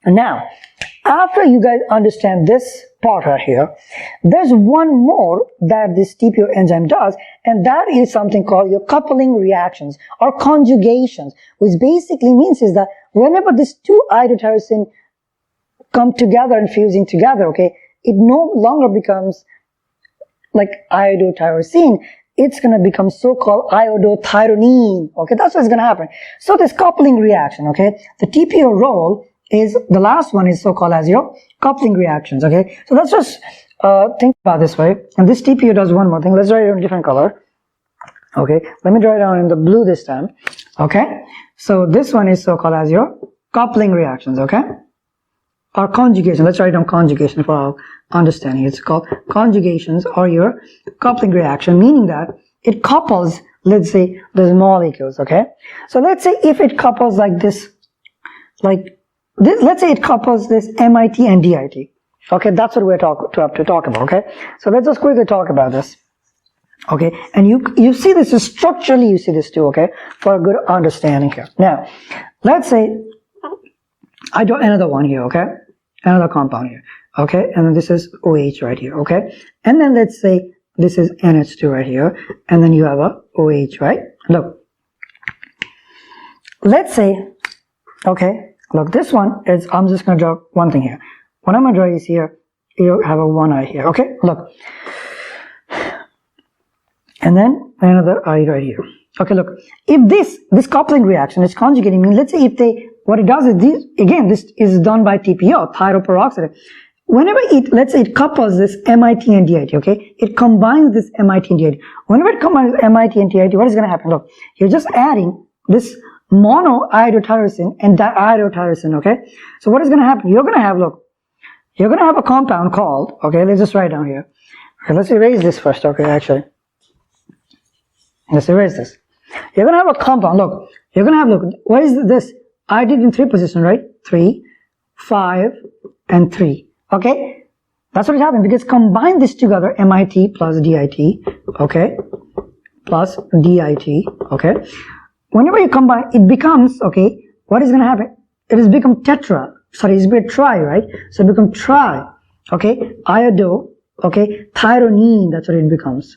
Now, after you guys understand this part right here, there's one more that this TPO enzyme does, and that is something called your coupling reactions or conjugations, which basically means is that whenever these two iodotyrosin come together and fusing together, okay, it no longer becomes like iodotyrosin, it's going to become so-called iodothyronine, okay, that's what's going to happen. So this coupling reaction, okay, the TPO role is, the last one is so-called as your coupling reactions, okay. So let's just think about this way, and this TPO does one more thing. Let's write it in a different color, okay. Let me draw it down in the blue this time, okay. So this one is so-called as your coupling reactions, okay, or conjugation. Let's write down conjugation for our understanding. It's called conjugations or your coupling reaction, meaning that it couples, let's say, those molecules, okay. So let's say if it couples like this, let's say it couples this MIT and DIT. Okay, that's what we're up to talk about, okay? So let's just quickly talk about this. Okay, and you see this is structurally, you see this too, okay? For a good understanding here. Now, let's say I do another one here, okay? Another compound here, okay? And then this is OH right here, okay? And then let's say this is NH2 right here, and then you have a OH, right? Look, let's say, okay, look, this one is, I'm just going to draw one thing here. What I'm going to draw is here, you have a one eye here, okay? Look. And then another eye right here. Okay, look. If this coupling reaction is conjugating, I mean, let's say if what it does is this, again, this is done by TPO, thyroperoxidase. Whenever let's say it couples this MIT and DIT, okay? It combines this MIT and DIT. Whenever it combines MIT and DIT, what is going to happen? Look, you're just adding this monoiodotyrosine and diiodotyrosine, okay? So what is going to happen? You're going to have, look, you're going to have a compound called, okay, let's just write down here. Okay, let's erase this first, okay, actually. Let's erase this. You're going to have a compound, look, you're going to have, look, what is this? I did in 3 positions, right? 3, 5, and 3, okay? That's what is happening, because combine this together, MIT plus DIT, okay? Plus DIT, okay? Whenever you combine, it becomes, okay, what is going to happen? It has become tetra, sorry, it's been tri, right? So it becomes tri, okay, iodo, okay, thyronine, that's what it becomes,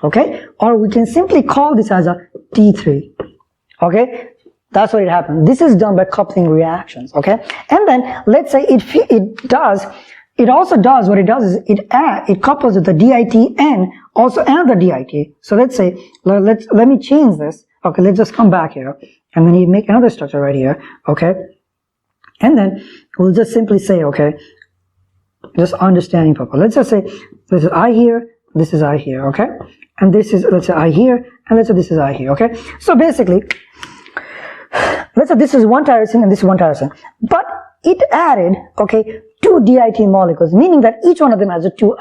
okay? Or we can simply call this as a T3, okay? That's what it happens. This is done by coupling reactions, okay? And then, let's say it also does, what it does is it couples with the DIT and also another DIT. So let's say, let me change this. Okay, let's just come back here, and then you make another structure right here, okay? And then we'll just simply say, okay, just understanding purpose. Let's just say this is I here, this is I here, okay? And this is, let's say I here, and let's say this is I here, okay? So basically, let's say this is one tyrosine and this is one tyrosine, but it added, okay, 2 DIT molecules, meaning that each one of them has a 2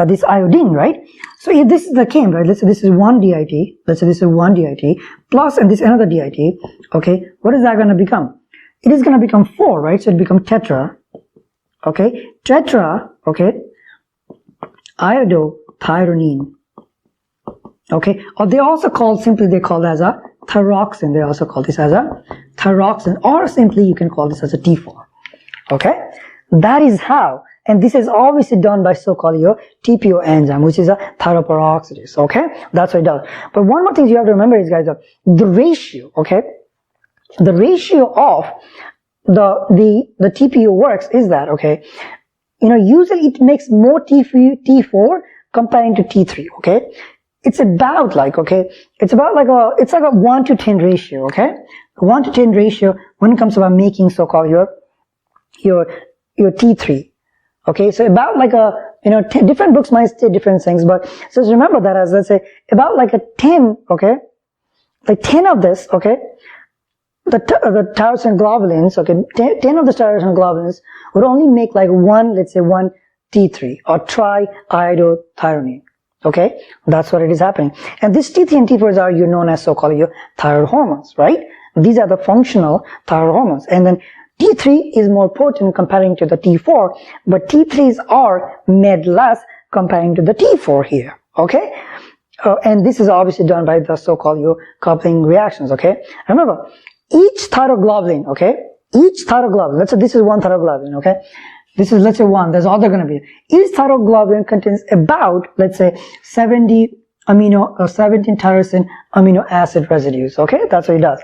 this iodine, right? So if this is the case, right, let's say this is one DIT, let's say this is one DIT, plus and this another DIT, okay, what is that going to become? It is going to become 4, right? So it becomes tetra, okay, tetra, okay, iodothyronine, okay, or they also call, simply they call as a thyroxine, they also call this as a thyroxine, or simply you can call this as a T4, okay? That is how, and this is obviously done by so-called your TPO enzyme, which is a thyroperoxidase, okay? That's what it does. But one more thing you have to remember is, guys, the ratio, okay? The ratio of the TPO works is that, okay, you know, usually it makes more T4 comparing to T3, okay? It's about like, okay, it's like a 1 to 10 ratio, okay? 1 to 10 ratio when it comes about making so-called your T3, okay? So about like a, you know, different books might say different things, but so just remember that as, let's say, about like a 10, okay? Like 10 of this, okay? The tyrosine globulins, okay, 10 of the tyrosine globulins would only make like one, let's say one T3 or triiodothyronine. Okay, that's what it is happening. And these T3 and T4s are known as so-called your thyroid hormones, right? These are the functional thyroid hormones. And then T3 is more potent comparing to the T4, but T3s are made less comparing to the T4 here. Okay, and this is obviously done by the so-called your coupling reactions. Okay, remember each thyroglobulin. Okay, each thyroglobulin, let's say this is one thyroglobulin, okay? This is, let's say, one, there's other going to be. Each thyroglobulin contains about, let's say, 17 tyrosine amino acid residues, okay? That's what it does.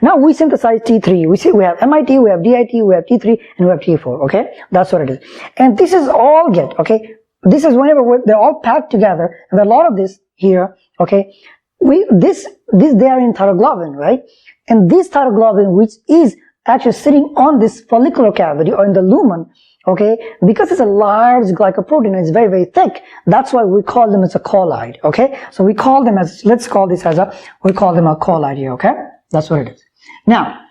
Now we synthesize T3. We have MIT, we have DIT, we have T3, and we have T4, okay? That's what it is. And this is all okay? This is whenever they're all packed together, and a lot of this here, okay? They are in thyroglobulin, right? And this thyroglobulin, which is actually sitting on this follicular cavity or in the lumen, okay, because it's a large glycoprotein, it's very, very thick. That's why we call them as a colloid, okay? So we call them as, let's call this as we call them a colloid here, okay? That's what it is. Now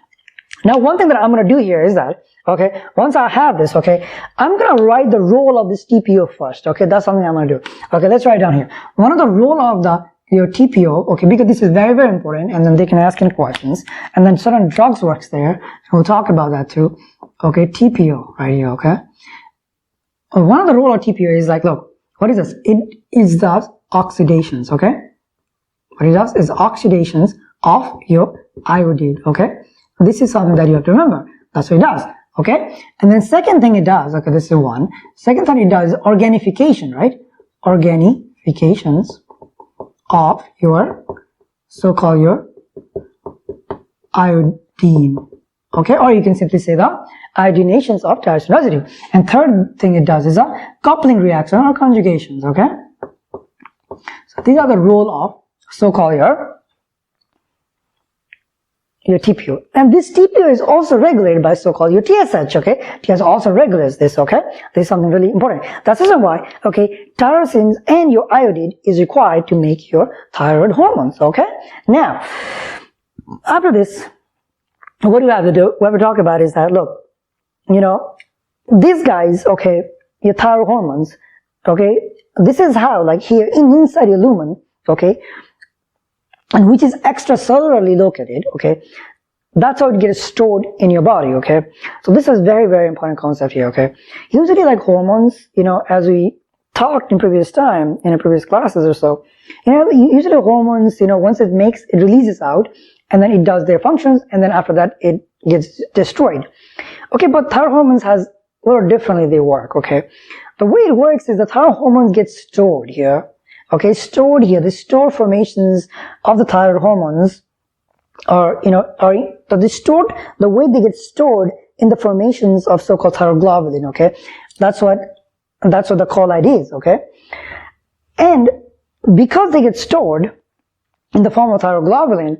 one thing that I'm going to do here is that, okay, once I have this, okay, I'm going to write the role of this TPO first, okay? That's something I'm going to do. Okay, let's write down here. One of the role of your TPO, okay, because this is very, very important, and then they can ask any questions, and then certain drugs works there, so we'll talk about that too. Okay, TPO right here, okay? One of the role of TPO is like, look, what is this? It is the oxidations, okay? What it does is oxidations of your iodine, okay? This is something that you have to remember. That's what it does, okay? And then second thing it does, okay, this is one. Second thing it does is organification, right? Organifications of your so-called your iodine, okay? Or you can simply say the iodinations of tyrosine residue. And third thing it does is a coupling reaction or conjugations, okay? So these are the role of so-called your TPO. And this TPO is also regulated by so-called your TSH, okay? TSH also regulates this, okay? This is something really important. That's the reason why, okay, tyrosines and your iodine is required to make your thyroid hormones, okay? Now, after this, what do you have to do? What we talk about is that, look, you know, these guys, okay, your thyroid hormones, okay, this is how, like here inside your lumen, okay, and which is extracellularly located, okay, that's how it gets stored in your body, okay. So this is very, very important concept here, okay. Usually like hormones, you know, as we talked in previous classes or so, you know, usually hormones, you know, once it releases out, and then it does their functions, and then after that it gets destroyed. Okay, but thyroid hormones has a little differently they work, okay. The way it works is the thyroid hormones get stored here. Okay, stored here, the store formations of the thyroid hormones are, you know, the way they get stored in the formations of so-called thyroglobulin, okay? That's what the colloid is, okay? And because they get stored in the form of thyroglobulin,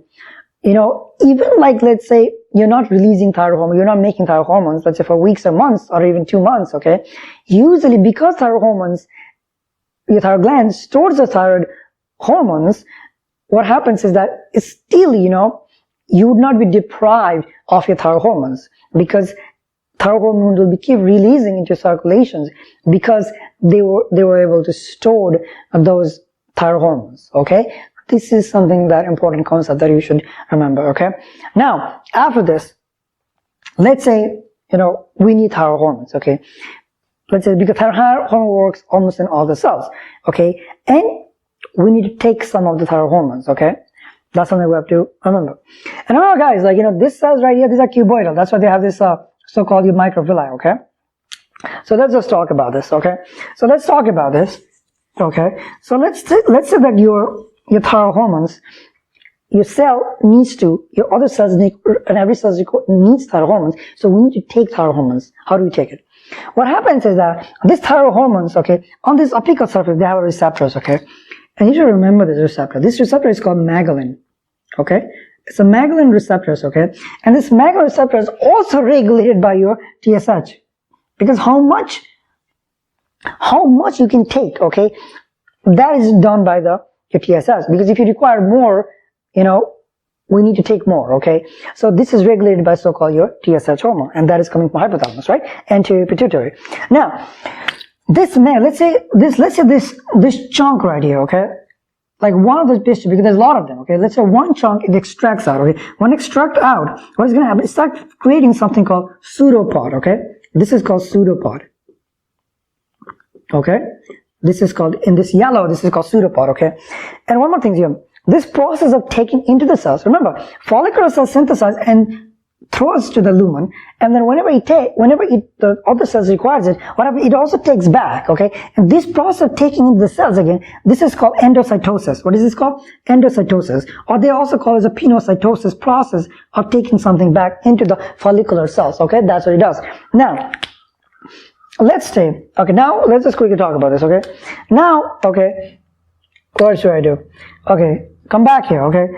you know, even like, let's say, you're not releasing thyroid hormone, you're not making thyroid hormones, let's say for weeks or months or even 2 months, okay? Usually because thyroid hormones, your thyroid gland stores the thyroid hormones, what happens is that it's still, you know, you would not be deprived of your thyroid hormones because thyroid hormones will keep releasing into circulations because they were able to store those thyroid hormones, okay? This is something that important concept that you should remember, okay? Now, after this, let's say, you know, we need thyroid hormones, okay? Let's say because thyroid hormone works almost in all the cells, okay? And we need to take some of the thyroid hormones, okay? That's something we have to remember. And remember guys, like, you know, these cells right here, these are cuboidal. That's why they have this so-called microvilli, okay? So let's just talk about this, okay? So let's talk about this, okay? So let's say that your thyroid hormones, your cell needs to, your other cells need, and every cell needs thyroid hormones. So we need to take thyroid hormones. How do we take it? What happens is that these thyroid hormones, okay, on this apical surface, they have receptors, okay? And you should remember this receptor. This receptor is called Megalin, okay? It's a Megalin receptors, okay? And this Megalin receptor is also regulated by your TSH. Because how much you can take, okay? That is done by your TSH. Because if you require more, you know, we need to take more, okay? So this is regulated by so-called your TSH hormone, and that is coming from hypothalamus, right? Anterior pituitary. Now, let's say this chunk right here, okay? Like one of those pistons, because there's a lot of them, okay? Let's say one chunk, it extracts out, okay? When it extracts out, what is going to happen? It starts creating something called pseudopod, okay? This is called pseudopod, okay? This is called, in this yellow, this is called pseudopod, okay? And one more thing here. This process of taking into the cells, remember, follicular cells synthesize and throws to the lumen, and then whenever the other cells requires it, whatever, it also takes back, okay? And this process of taking into the cells again, this is called endocytosis. What is this called? Endocytosis. Or they also call it a pinocytosis process of taking something back into the follicular cells, okay? That's what it does. Now, let's say, okay, now let's just quickly talk about this, okay? Now, okay, what should I do? Okay, come back here, okay?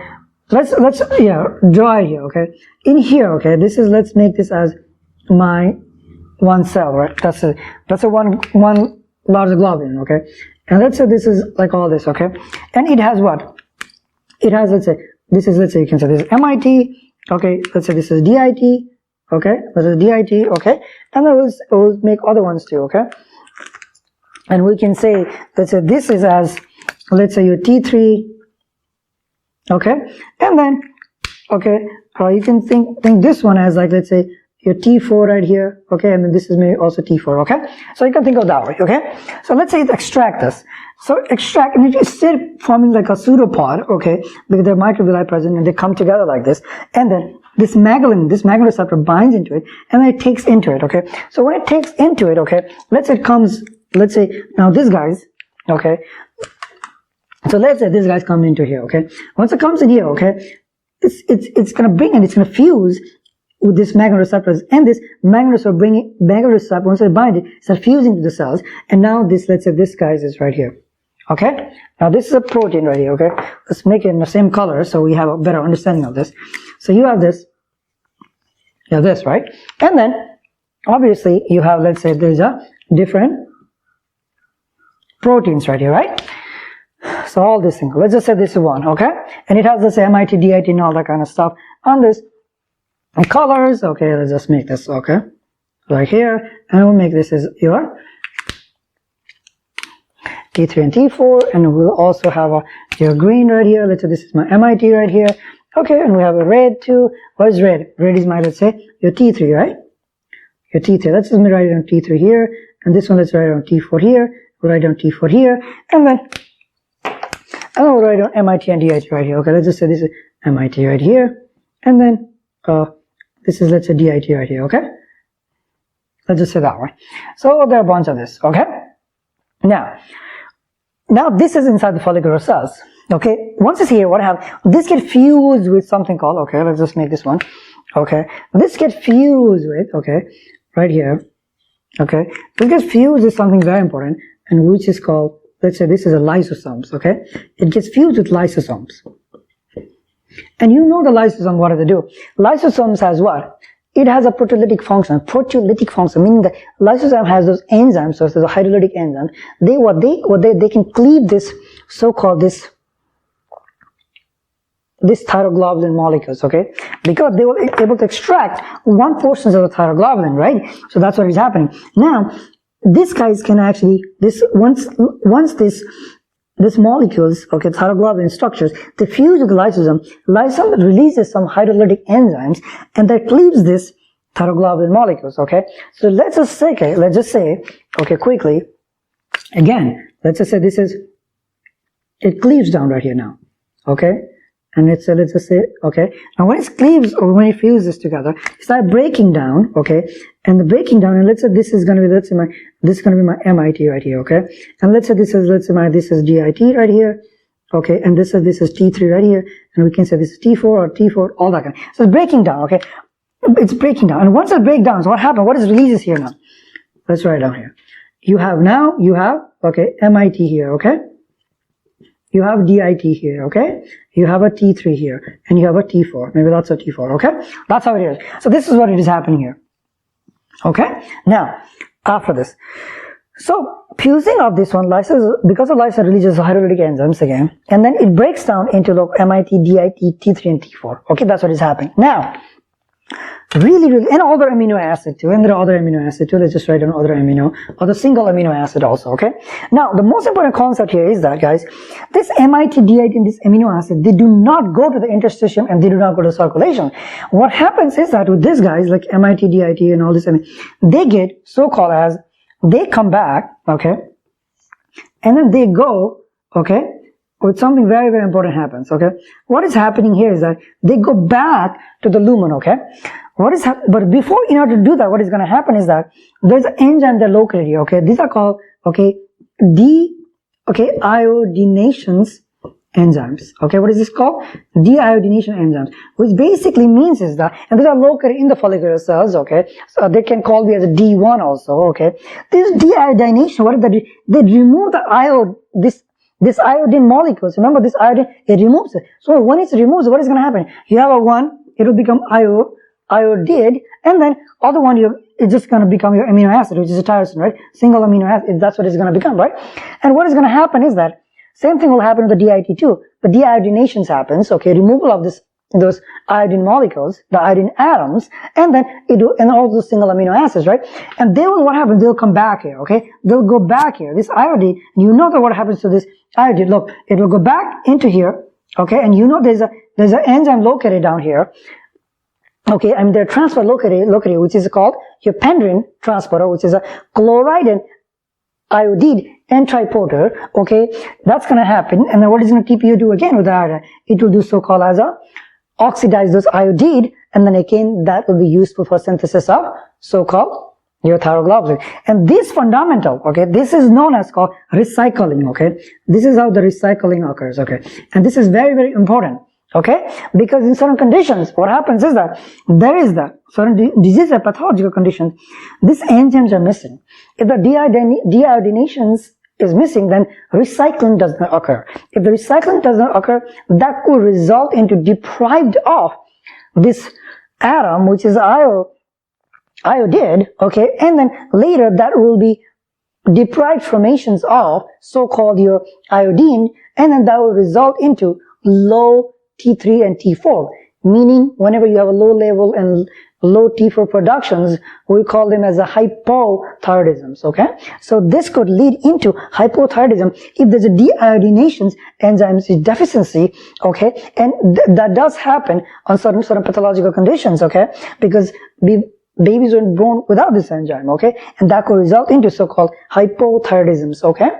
Let's draw it here, okay? In here, okay, this is, let's make this as my one cell, right? That's a one larger globulin, okay? And let's say this is like all this, okay? And it has what? It has, let's say, this is, let's say you can say this is MIT, okay? Let's say this is DIT, okay? This is DIT, okay? And then we'll make other ones too, okay? And we can say, let's say this is as, let's say your T3, okay, and then, okay, you can think this one as like, let's say, your T4 right here, okay, and then this is maybe also T4, okay? So you can think of that way, okay? So let's say extract this. So extract, and it is still forming like a pseudopod, okay, because there are microvilli present and they come together like this, and then this Megalin receptor binds into it, and then it takes into it, okay? So when it takes into it, okay, let's say it comes, let's say, now this guy's, okay, so let's say this guy's come into here, okay? Once it comes in here, okay, it's gonna bring and it's gonna fuse with this Megalin receptors, and this Megalin receptor, once it bind it, it's fusing to the cells, and now this, let's say this guy's is right here, okay? Now this is a protein right here, okay? Let's make it in the same color so we have a better understanding of this. So you have this, right? And then, obviously, you have, let's say there's a different proteins right here, right? So all this thing, let's just say this is one, okay? And it has this MIT, DIT and all that kind of stuff on this. And colors, okay, let's just make this, okay? Right here, and we'll make this as your T3 and T4, and we'll also have your green right here. Let's say this is my MIT right here. Okay, and we have a red too. What is red? Red is my, let's say, your T3, right? Your T3. Let's just write it on T3 here, and this one let's write it on T4 here. We'll write it on T4 here, and then we'll write on MIT and DIT right here. Okay, let's just say this is MIT right here, and then this is, let's say, DIT right here, okay? Let's just say that way. So there are a bunch of this, okay? Now this is inside the follicular cells, okay? Once it's here, what happens? This gets fused with something called, okay, let's just make this one, okay? This gets fused with, okay, right here, okay? This gets fused with something very important, and which is called, let's say this is a lysosomes, okay? It gets fused with lysosomes. And you know the lysosome, what do they do? Lysosomes has what? It has a proteolytic function, meaning the lysosome has those enzymes, so there's a hydrolytic enzyme. They can cleave this so-called this thyroglobulin molecules, okay? Because they were able to extract one portion of the thyroglobulin, right? So that's what is happening. Now, these guys can actually, once this molecules, okay, thyroglobulin structures, they fuse with the lysosome. Lysosome releases some hydrolytic enzymes, and that cleaves this thyroglobulin molecules, okay? So let's just say, okay, quickly, again, let's just say this is, it cleaves down right here now, okay? And let's just say, okay, now when it cleaves or when it fuses together, it starts breaking down, okay, and the breaking down, and let's say this is going to be, this is going to be my MIT right here, okay, and let's say this is DIT right here, okay, and this is T3 right here, and we can say this is T4 or T4, all that kind of, so it's breaking down, okay, it's breaking down, and once it breaks down, so what happens, what is releases here now? Let's write down here. You have, okay, MIT here, okay, you have DIT here, okay? You have a T3 here, and you have a T4. Maybe that's a T4, okay? That's how it is. So this is what it is happening here. Okay? Now, after this. So, fusing of this one, because the lysis releases hydrolytic enzymes again, and then it breaks down into the MIT, DIT, T3, and T4. Okay, that's what is happening. Now, really, and other amino acid too, and there are other amino acid too, let's just write down other single amino acid also, okay? Now, the most important concept here is that, guys, this MIT, DIT, and this amino acid, they do not go to the interstitium and they do not go to circulation. What happens is that with these guys, like MIT, DIT, and all this, they get so-called as, they come back, okay, and then they go, okay, with something very, very important happens, okay? What is happening here is that they go back to the lumen, okay? But before, in order to do that, what is going to happen is that there's an enzyme that located here, okay? These are called, okay, iodinations enzymes. Okay, what is this called? Deiodination enzymes, which basically means is that, and these are located in the follicular cells, okay, so they can call me as a D1 also, okay. This deiodination, what is that? They remove the this iodine molecules. Remember this iodine, it removes it. So when it removes, what is going to happen? You have a one, it will become iodide, and then other one, it's just going to become your amino acid, which is a tyrosine, right? Single amino acid, that's what it's going to become, right? And what is going to happen is that same thing will happen with the DIT too. The deiodinations happens, okay, removal of those iodine molecules, the iodine atoms, and then and all those single amino acids, right? And what happens? They'll come back here, okay? They'll go back here. This iodine, you know that what happens to this iodine? Look, it will go back into here, okay? And you know there's an enzyme located down here. Okay, I mean, they're transfer located, which is called your pendrin transporter, which is a chloride and iodide and triporter. Okay, that's going to happen. And then what is going to TPO do again with the iodine? It will do so-called as a oxidize those iodide, and then again that will be useful for synthesis of so-called your thyroglobulin. And this fundamental, okay, this is known as called recycling. Okay, this is how the recycling occurs. Okay, and this is very, very important. Okay, because in certain conditions, what happens is that there is the certain disease or pathological conditions, these enzymes are missing. If the deiodinations is missing, then recycling does not occur. If the recycling does not occur, that could result into deprived of this atom, which is iodide, okay, and then later that will be deprived formations of so-called your iodine, and then that will result into low T3 and T4, meaning whenever you have a low level and low T4 productions, we call them as a hypothyroidism, okay? So this could lead into hypothyroidism if there's a deiodinations enzymes deficiency, okay? And that does happen on certain pathological conditions, okay? Because babies are born without this enzyme, okay? And that could result into so-called hypothyroidisms, okay?